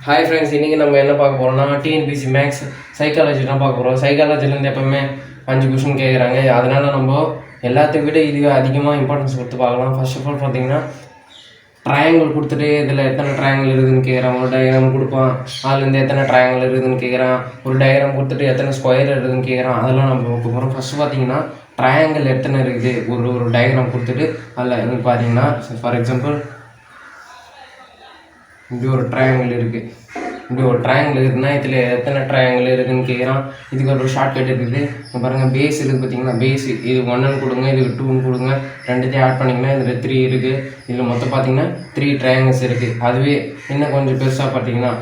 Hi friends, இன்றைக்கி நம்ம என்ன பார்க்க போகிறோம்னா டிஎன்பிசி மேக்ஸ் சைக்காலஜி தான் பார்க்க போகிறோம். சைக்காலஜிலேருந்து எப்போவுமே 5 கொஷின் கேட்குறாங்க. அதனால் நம்ம எல்லாத்தையும் விட இது அதிகமாக இம்பார்ட்டன்ஸ் கொடுத்து பார்க்கலாம். ஃபர்ஸ்ட் ஆஃப் ஆல் பார்த்தீங்கன்னா ட்ரையாங்கிள் கொடுத்துட்டு இதில் எத்தனை ட்ரையாங்கிள் இருக்குதுன்னு கேட்குறான். ஒரு டயக்ராம் கொடுப்பான், அதுலேருந்து எத்தனை ட்ரையாங்கிள் இருக்குதுன்னு கேட்குறான். ஒரு டயக்ராம் கொடுத்துட்டு எத்தனை ஸ்கொயர் இருக்குதுன்னு கேட்குறான். அதெல்லாம் நம்ம பார்க்க போகிறோம். ஃபஸ்ட்டு பார்த்தீங்கன்னா ட்ரையாங்கிள் எத்தனை இருக்குது ஒரு டயக்ராம் கொடுத்துட்டு அதில் எனக்கு பார்த்தீங்கன்னா ஃபார் எக்ஸாம்பிள் இப்படி ஒரு ட்ரையாங்கிள் இருக்குது. இப்படி ஒரு ட்ரையாங்கிள் இருக்குதுன்னா இதில் எத்தனை ட்ரையாங்கிள் இருக்குதுன்னு கேட்குறான். இதுக்கு ஒரு ஷார்ட்கட் இருக்குது. பாருங்கள், பேஸ் இருக்குது பார்த்தீங்கன்னா, பேஸ் இது 1ன்னு கொடுங்க, இதுக்கு 2ன்னு கொடுங்க, ரெண்டுத்தையும் ஆட் பண்ணிங்கன்னா இதில் 3 இருக்குது. இதில் மொத்தம் பார்த்தீங்கன்னா 3 ட்ரையாங்கிள்ஸ் இருக்குது. அதுவே இன்னும் கொஞ்சம் பெருசாக பார்த்தீங்கன்னா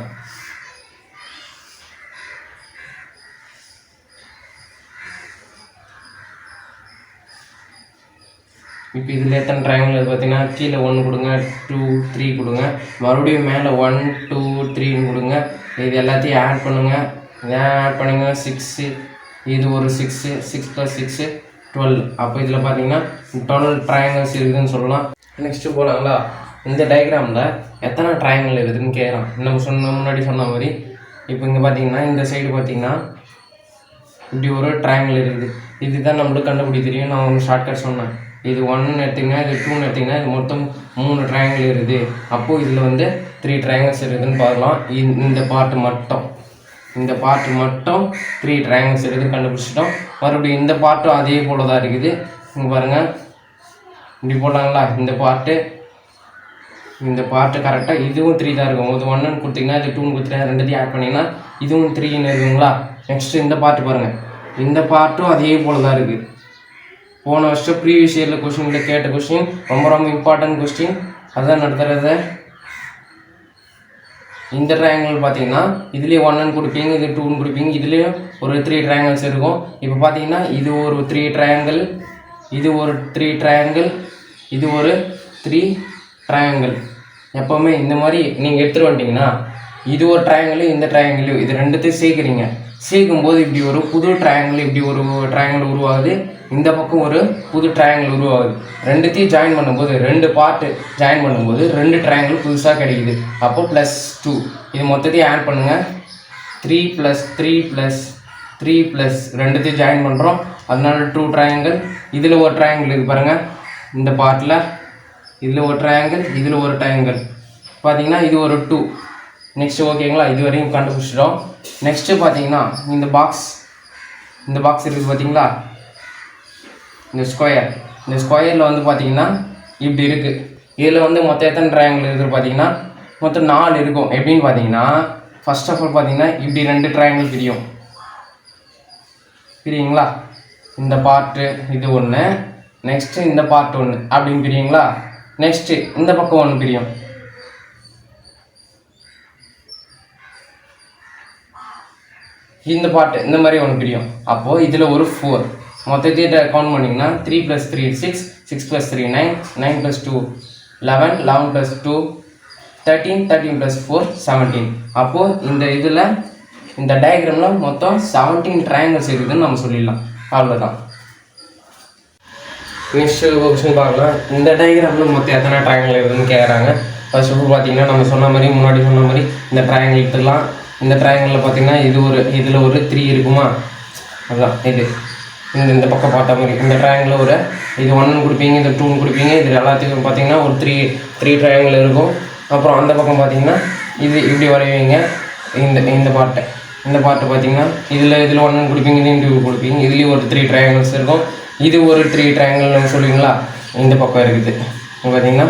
இப்போ இதில் எத்தனை ட்ரையாங்கிள் பார்த்தீங்கன்னா கீழே 1 கொடுங்க, 2 3 கொடுங்க, மறுபடியும் மேலே 1 2 3ன்னு கொடுங்க. இது எல்லாத்தையும் ஆட் பண்ணுங்கள். ஆட் பண்ணுங்க 6, இது ஒரு 6 6 + 6 12. அப்போ இதில் பார்த்தீங்கன்னா 12 ட்ரையாங்கிள்ஸ் இருக்குதுன்னு சொல்லலாம். நெக்ஸ்ட்டு போகலாங்களா? இந்த டயக்ராமில் எத்தனை ட்ரையாங்கிள் இருக்குதுன்னு கேட்குறான். நம்ம முன்னாடி சொன்ன மாதிரி இப்போ இங்கே பார்த்தீங்கன்னா இந்த சைடு பார்த்தீங்கன்னா இப்படி ஒரு ட்ரையாங்கிள் இருக்குது. இதுதான் நம்மளுக்கு கண்டுபிடி தெரியும். நான் ஒரு ஷார்ட்கட் சொன்னேன். இது 1ன்னு எடுத்திங்கன்னா, இது 2ன்னு எடுத்திங்கன்னா, இது மொத்தம் 3 ட்ரையாங்கிள் இருக்குது. அப்போது இதில் வந்து 3 ட்ரையாங்கிள்ஸ் இருக்குதுன்னு பார்க்கலாம். இந்த பார்ட்டு மட்டும் 3 ட்ரையாங்கிள்ஸ் இருக்குதுன்னு கண்டுபிடிச்சிட்டோம். மறுபடியும் இந்த பார்ட்டும் அதே போல் தான் இருக்குது. இங்கே பாருங்கள், இப்படி போட்டாங்களா? இந்த பார்ட்டு கரெக்டாக இதுவும் 3 தான் இருக்கும். இது 1ன்னு கொடுத்திங்கன்னா, இது 2ன்னு கொடுத்துட்டா, ரெண்டுத்தையும் ஆட் பண்ணிங்கன்னா இதுவும் 3ன்னு இருக்குங்களா? நெக்ஸ்ட்டு இந்த பார்ட்டு பாருங்கள், இந்த பார்ட்டும் அதே போல் தான் இருக்குது. போன வருஷம் ப்ரீவியஸ் இயரில் கொஸ்டினில் கேட்ட கொஸ்டின், ரொம்ப இம்பார்ட்டன்ட் கொஸ்டின். அதுதான் நடத்துறது. இந்த ட்ரையாங்கிள் பார்த்தீங்கன்னா இதுலேயே 1ன்னு கொடுப்பீங்க, இது 2ன்னு கொடுப்பீங்க, இதுலேயும் ஒரு 3 ட்ரையாங்கிள்ஸ் இருக்கும். இப்போ பார்த்தீங்கன்னா இது ஒரு 3 ட்ரையாங்கிள், இது ஒரு 3 ட்ரையாங்கிள், இது ஒரு 3 ட்ரையாங்கிள். எப்போவுமே இந்த மாதிரி நீங்கள் எடுத்துகிட்டு வந்துட்டிங்கன்னா இது ஒரு ட்ரையாங்கிள், இந்த ட்ரையாங்கிள், இது ரெண்டுத்தையும் சேர்க்குறீங்க. சேர்க்கும்போது இப்படி ஒரு புது ட்ரையாங்கிள், இப்படி ஒரு ட்ரையாங்கிள் உருவாகுது. இந்த பக்கம் ஒரு புது ட்ரையாங்கிள் உருவாகுது. ரெண்டுத்தையும் ஜாயின் பண்ணும்போது, 2 பார்ட்டு ஜாயின் பண்ணும்போது 2 ட்ரையாங்கிள் புதுசாக கிடைக்குது. அப்போ +2. இது மொத்தத்தையும் ஆட் பண்ணுங்கள். 3 + 3 + 3 + ரெண்டுத்தையும் ஜாயின் பண்ணுறோம். அதனால 2 ட்ரையாங்கிள். இதில் ஒரு ட்ரையாங்கிள் இருக்குது பாருங்கள், இந்த பார்ட்டில் இதில் ஒரு ட்ரையாங்கிள், இதில் ஒரு ட்ரையாங்கிள் பார்த்தீங்கன்னா இது ஒரு 2. நெக்ஸ்ட்டு ஓகேங்களா? இது வரையும் கண்டுபிடிச்சிட்டோம். நெக்ஸ்ட்டு பார்த்தீங்கன்னா இந்த பாக்ஸ் இருக்குது பார்த்தீங்களா? இந்த ஸ்கொயரில் வந்து பார்த்தீங்கன்னா இப்படி இருக்குது. இதில் வந்து மொத்தம் எத்தனை ட்ரையாங்கிள் இருக்குது பார்த்தீங்கன்னா மொத்தம் 4 இருக்கும். எப்படின்னு பார்த்தீங்கன்னா ஃபர்ஸ்ட் ஆஃப் ஆல் பார்த்தீங்கன்னா இப்படி 2 ட்ரையாங்கிள் பிரியுங்களா? இந்த பார்ட்டு இது ஒன்று, நெக்ஸ்ட்டு இந்த பார்ட் ஒன்று அப்படின்னு பிரியுங்களா? நெக்ஸ்ட்டு இந்த பக்கம் ஒன்று பிரியும். இந்த பார்ட்டு இந்த மாதிரி ஒன்று பிரியும். அப்போது இதில் ஒரு 4. மொத்தத்தையும் கவுண்ட் பண்ணிங்கன்னா 3 + 3 6, 6 + 3 9, 9 + 2 11, 11 + 2 13, 13 + 4 17. அப்போது இந்த டயக்ராமில் மொத்தம் 17 ட்ரையாங்கிள்ஸ் இருக்குதுன்னு நம்ம சொல்லிடலாம். அவ்வளோதான். நெக்ஸ்ட் கொஸ்டின் பார்க்கலாம். இந்த டயக்ராமில் மொத்தம் எத்தனை ட்ரையாங்கிள் இருக்குதுன்னு கேட்குறாங்க. ஃபர்ஸ்ட் ஆஃப் ஆல் பார்த்தீங்கன்னா நம்ம முன்னாடி சொன்ன மாதிரி இந்த ட்ரையாங்கிள் எடுத்துக்கலாம். இந்த ட்ரையாங்கிளில் பார்த்தீங்கன்னா இதில் ஒரு 3 இருக்குமா? அதுதான் இது இந்த பக்கம் பார்த்த மாதிரி. இந்த ட்ரையாங்கிளில் இது 1ன்னு கொடுப்பீங்க, இது 2ன்னு கொடுப்பீங்க, இது எல்லாத்துக்கும் பார்த்தீங்கன்னா ஒரு 3 ட்ரையாங்கிள் இருக்கும். அப்புறம் அந்த பக்கம் பார்த்தீங்கன்னா இது இப்படி வரைவீங்க. இந்த பார்ட்டு பார்த்தீங்கன்னா இதில் 1ன்னு கொடுப்பீங்க, இது 2 கொடுப்பீங்க, இதுலேயும் ஒரு 3 ட்ரையாங்கிள்ஸ் இருக்கும். இது ஒரு 3 ட்ரையாங்கிள் நம்ம சொல்லுவீங்களா? இந்த பக்கம் இருக்குது பார்த்தீங்கன்னா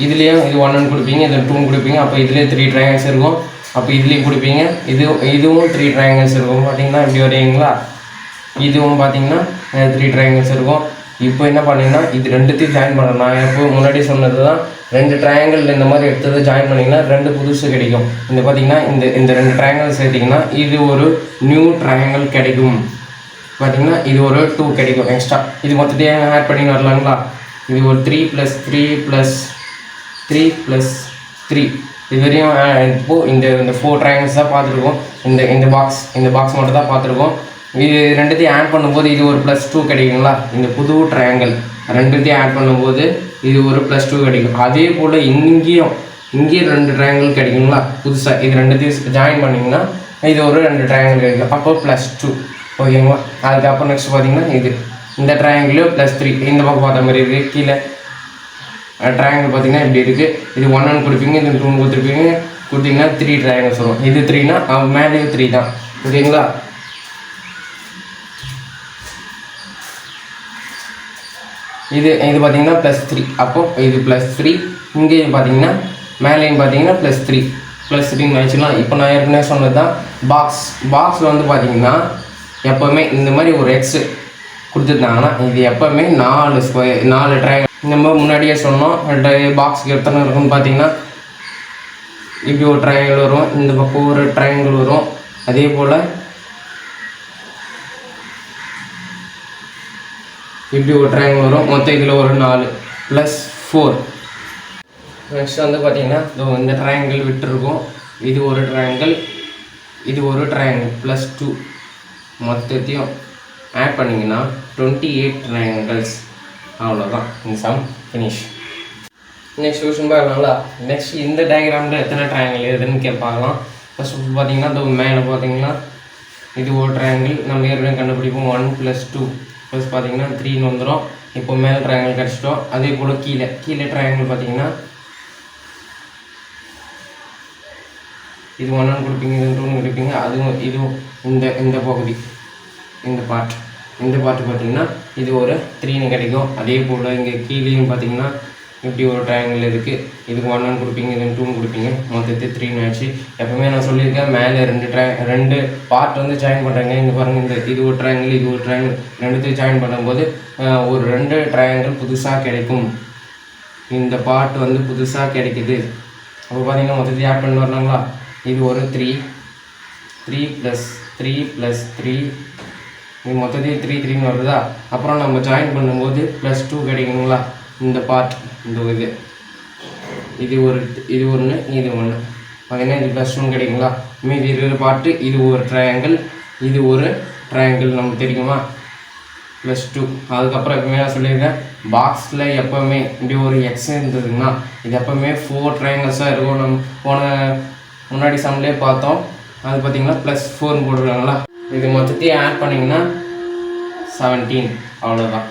இதுலேயும் இது 1ன்னு கொடுப்பீங்க, இது 2ன்னு கொடுப்பீங்க. அப்போ இதுலேயே 3 ட்ரையாங்கிள்ஸ் இருக்கும். அப்போ இதுலேயும் கொடுப்பீங்க, இதுவும் 3 ட்ரையாங்கிள்ஸ் இருக்கும். பார்த்தீங்கன்னா இப்படி வரையுங்களா? இதுவும் பார்த்தீங்கன்னா 3 ட்ரையாங்கிள்ஸ் இருக்கும். இப்போ என்ன பண்ணிங்கன்னா இது ரெண்டுத்தையும் ஜாயின் பண்ணணும். நான் எப்போ முன்னாடி சொன்னது தான், 2 ட்ரையாங்கிள் இந்த மாதிரி எடுத்தது ஜாயின் பண்ணிங்கன்னா 2 புதுசு கிடைக்கும். இந்த பார்த்தீங்கன்னா இந்த 2 ட்ரையாங்கிள் சேர்த்திங்கன்னா இது ஒரு நியூ ட்ரையாங்கிள் கிடைக்கும். பார்த்தீங்கன்னா இது ஒரு 2 கிடைக்கும் எக்ஸ்ட்ரா. இது மொத்தத்தையும் ஆட் பண்ணி வரலாங்களா? இது ஒரு 3 + 3 + 3 + 3 இது வரையும். இப்போது இந்த 4 ட்ரையாங்கிள்ஸ் தான் பார்த்துருக்கோம். இந்த பாக்ஸ் மட்டும் தான் பார்த்துருக்கோம். இது ரெண்டுத்தையும் ஆட் பண்ணும்போது இது ஒரு +2 கிடைக்குங்களா? இந்த புது ட்ரையாங்கிள் ரெண்டுத்தையும் ஆட் பண்ணும்போது இது ஒரு +2 கிடைக்கும். அதே போல் இங்கேயும் இங்கே 2 ட்ரையாங்கிள் கிடைக்குங்களா புதுசாக. இது ரெண்டுத்தையும் ஜாயின் பண்ணிங்கன்னா இது ஒரு 2 ட்ரையாங்கிள் கிடைக்கும். அப்போ +2 ஓகேங்களா. அதுக்கப்புறம் நெக்ஸ்ட் பார்த்தீங்கன்னா இது இந்த ட்ரையாங்கிள் +3 இந்த பக்கம் பார்த்த மாதிரி இருக்குது. கீழே ட்ரையாங்கிள் பார்த்தீங்கன்னா இப்படி இருக்குது. இது 1 கொடுப்பீங்க, இது 2 கொடுத்துருப்பீங்க, கொடுத்தீங்கன்னா 3 ட்ரையாங்கிள்ஸ் வரும். இது 3னா மேலேயும் 3 தான் ஓகேங்களா. இது பார்த்தீங்கன்னா +3. அப்போது இது +3 இங்கேயும் பார்த்தீங்கன்னா மேலேயும் பார்த்தீங்கன்னா +3 வச்சுக்கலாம். இப்போ நான் ஏற்கனவே சொன்னது தான் பாக்ஸில் வந்து பார்த்தீங்கன்னா எப்போவுமே இந்த மாதிரி ஒரு எக்ஸ் கொடுத்துருந்தாங்கன்னா இது எப்போவுமே 4 ட்ரையாங்கிள். நம்ம முன்னாடியே சொன்னோம் பாக்ஸுக்கு எத்தனை இருக்குன்னு பார்த்தீங்கன்னா இப்படி ஒரு ட்ரையாங்கிள் வரும், இந்த பக்கம் ஒரு ட்ரையாங்கிள் வரும், அதே போல் இப்படி ஒரு ட்ரையாங்கிள் வரும். மொத்தம் இதில் ஒரு 4 +4. நெக்ஸ்ட் வந்து பார்த்தீங்கன்னா இந்த ட்ரையாங்கிள் விட்டுருக்கும். இது ஒரு ட்ரையாங்கிள், இது ஒரு ட்ரையாங்கிள் +2 மொத்தத்தையும் ஆட் பண்ணிங்கன்னா 28 ட்ரையாங்கிள்ஸ். அவ்வளோதான் இந்த சம் ஃபினிஷ். நெக்ஸ்ட் கொஸ்டின் பார்க்கலாங்களா. நெக்ஸ்ட் இந்த டயக்ராமில் எத்தனை ட்ரையாங்கிள் எதுன்னு கேட்பாங்களாம். ஃபஸ்ட் பார்த்தீங்கன்னா இந்த மேலே பார்த்தீங்கன்னா இது ஒரு ட்ரையாங்கிள் நம்ம ஏற்கனவே கண்டுபிடிப்போம் 1 + 2 ப்ளஸ் பார்த்தீங்கன்னா 3ன்னு வந்துடும். இப்போ மேலே ட்ரையாங்கிள் கிடச்சிட்டோம். அதே போல் கீழே ட்ரையாங்கிள் பார்த்தீங்கன்னா இது 1 கொடுப்பீங்க, இது 2 கொடுப்பீங்க, அதுவும் இதுவும் இந்த பகுதி இந்த பார்ட் பார்த்தீங்கன்னா இது ஒரு 3ன்னு கிடைக்கும். அதே போல் இங்கே கீழேயும் பார்த்தீங்கன்னா இப்படி ஒரு ட்ரையாங்கிள் இருக்குது. இதுக்கு 1 கொடுப்பீங்க, இது 2 கொடுப்பீங்க, மொத்தத்தை 3ன்னு ஆச்சு. எப்பவுமே நான் சொல்லியிருக்கேன் மேலே 2 பார்ட் வந்து ஜாயின் பண்ணுறேங்க. இங்கே பாருங்கள் இது ஒரு ட்ரையாங்கிள், இது ஒரு ட்ரையாங்கிள், ரெண்டுத்தையும் ஜாயின் பண்ணும்போது ஒரு 2 ட்ரையாங்கிள் புதுசாக கிடைக்கும். இந்த பார்ட் வந்து புதுசாக கிடைக்குது. அப்போ பார்த்தீங்கன்னா மொத்தத்தை ஆட் பண்ணி வரலாங்களா. இது ஒரு 3 + 3 இது மொத்தத்தையும் 3 வருதா. அப்புறம் நம்ம ஜாயின் பண்ணும்போது +2 கிடைக்குங்களா. இந்த பார்ட் இது ஒன்று, இது ஒன்று பார்த்தீங்கன்னா இது +1 கிடைக்குங்களா. மீதி இருக்கிற பார்ட்டு இது ஒரு ட்ரையாங்கிள், இது ஒரு ட்ரையாங்கிள் நமக்கு தெரியுமா +2. அதுக்கப்புறம் எப்பவுமே நான் சொல்லியிருக்கேன் பாக்ஸில் எப்போவுமே இப்படி ஒரு எக்ஸ் இருந்ததுன்னா இது எப்போவுமே 4 ட்ரையாங்கிள்ஸாக இருக்கும். நம்ம முன்னாடி சம்லேயே பார்த்தோம். அது பார்த்தீங்கன்னா +4 போட்டுருக்காங்களா. இது மொத்தத்தையும் ஆட் பண்ணிங்கன்னா 17. அவ்வளோதான்.